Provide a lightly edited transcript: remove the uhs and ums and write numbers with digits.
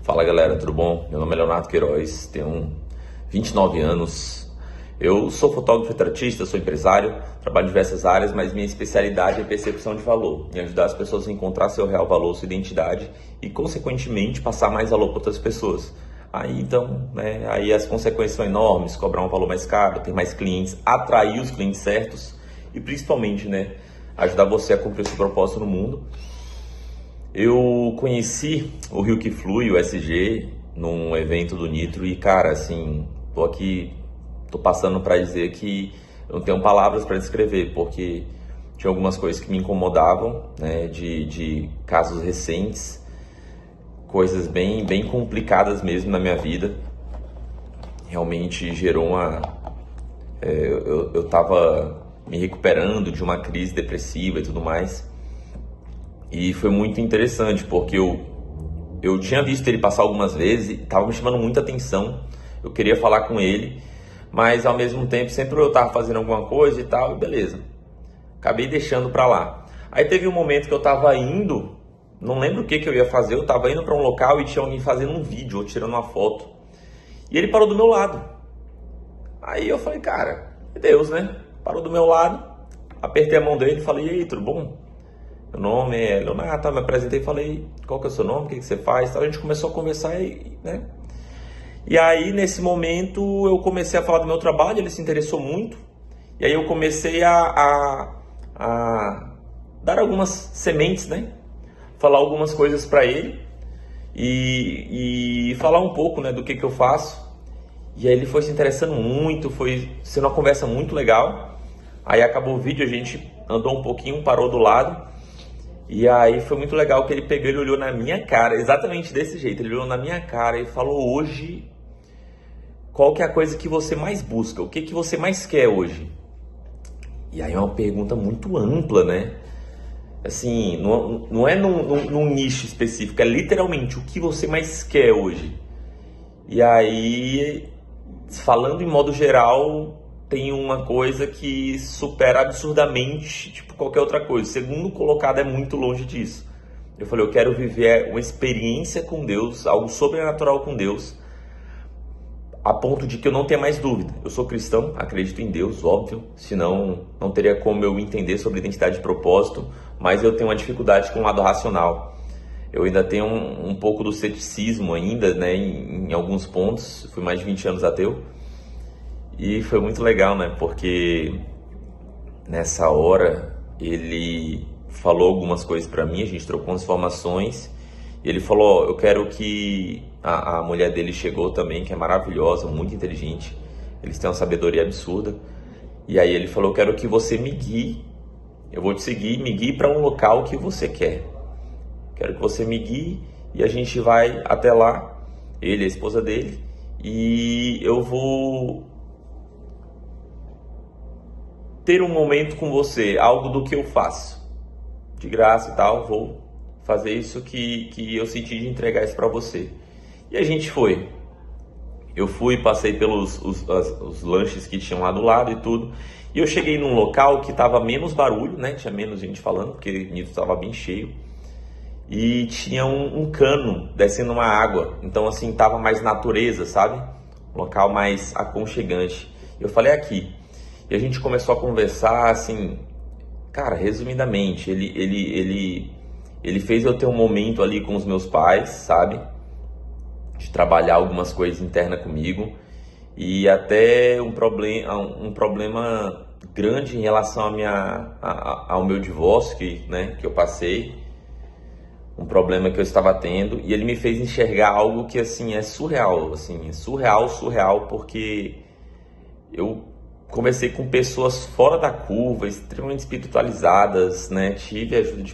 Fala galera, tudo bom? Meu nome é Leonardo Queiroz, tenho 29 anos. Eu sou fotógrafo e retratista, sou empresário, trabalho em diversas áreas, mas minha especialidade é percepção de valor, em ajudar as pessoas a encontrar seu real valor, sua identidade e, consequentemente, passar mais valor para outras pessoas. Aí então, aí as consequências são enormes: cobrar um valor mais caro, ter mais clientes, atrair os clientes certos e, principalmente, ajudar você a cumprir o seu propósito no mundo. Eu conheci o Rio que Flui, o SG, num evento do Nitro e, cara, assim, tô passando para dizer que eu não tenho palavras para descrever, porque tinha algumas coisas que me incomodavam, de casos recentes, coisas bem complicadas mesmo na minha vida. Realmente gerou eu tava me recuperando de uma crise depressiva e tudo mais. E foi muito interessante, porque eu tinha visto ele passar algumas vezes e estava me chamando muita atenção. Eu queria falar com ele, mas ao mesmo tempo sempre eu estava fazendo alguma coisa e tal, e beleza. Acabei deixando pra lá. Aí teve um momento que eu estava indo, não lembro o que eu ia fazer, eu estava indo para um local e tinha alguém fazendo um vídeo ou tirando uma foto. E ele parou do meu lado. Aí eu falei, cara, é Deus, né? Parou do meu lado, apertei a mão dele e falei, e aí, tudo bom? Meu nome é Leonardo, me apresentei e falei, qual que é o seu nome, o que você faz? A gente começou a conversar E aí, nesse momento, eu comecei a falar do meu trabalho, ele se interessou muito. E aí eu comecei a dar algumas sementes, falar algumas coisas para ele e falar um pouco, do que eu faço. E aí ele foi se interessando muito, foi sendo uma conversa muito legal. Aí acabou o vídeo, a gente andou um pouquinho, parou do lado. E aí foi muito legal que ele pegou, ele olhou na minha cara, exatamente desse jeito, ele olhou na minha cara e falou, hoje, qual que é a coisa que você mais busca? O que você mais quer hoje? E aí é uma pergunta muito ampla, Assim, não é num nicho específico, é literalmente o que você mais quer hoje. E aí, falando em modo geral, tem uma coisa que supera absurdamente, qualquer outra coisa. O segundo colocado é muito longe disso. Eu falei, eu quero viver uma experiência com Deus, algo sobrenatural com Deus, a ponto de que eu não tenha mais dúvida. Eu sou cristão, acredito em Deus, óbvio, senão não teria como eu entender sobre identidade e propósito, mas eu tenho uma dificuldade com o lado racional. Eu ainda tenho um pouco do ceticismo ainda, em alguns pontos. Fui mais de 20 anos ateu. E foi muito legal, porque nessa hora ele falou algumas coisas para mim, a gente trocou umas informações. E ele falou, eu quero que... A mulher dele chegou também, que é maravilhosa, muito inteligente. Eles têm uma sabedoria absurda. E aí ele falou, eu quero que você me guie. Eu vou te seguir, me guie para um local que você quer. Quero que você me guie e a gente vai até lá, ele e a esposa dele, e eu vou ter um momento com você, algo do que eu faço, de graça e tal, vou fazer isso que eu senti de entregar isso para você. E a gente foi. Eu fui, passei pelos os lanches que tinham lá do lado e tudo, e eu cheguei num local que tava menos barulho, tinha menos gente falando, porque o Nitro estava bem cheio. E tinha um cano descendo uma água, então assim, tava mais natureza, sabe? Um local mais aconchegante. Eu falei, aqui. E a gente começou a conversar, assim, cara, resumidamente, ele fez eu ter um momento ali com os meus pais, sabe? De trabalhar algumas coisas internas comigo. E até um problema grande em relação ao meu divórcio, que eu passei. Um problema que eu estava tendo, e ele me fez enxergar algo que, assim, é surreal, surreal, porque eu conversei com pessoas fora da curva, extremamente espiritualizadas, tive a ajuda de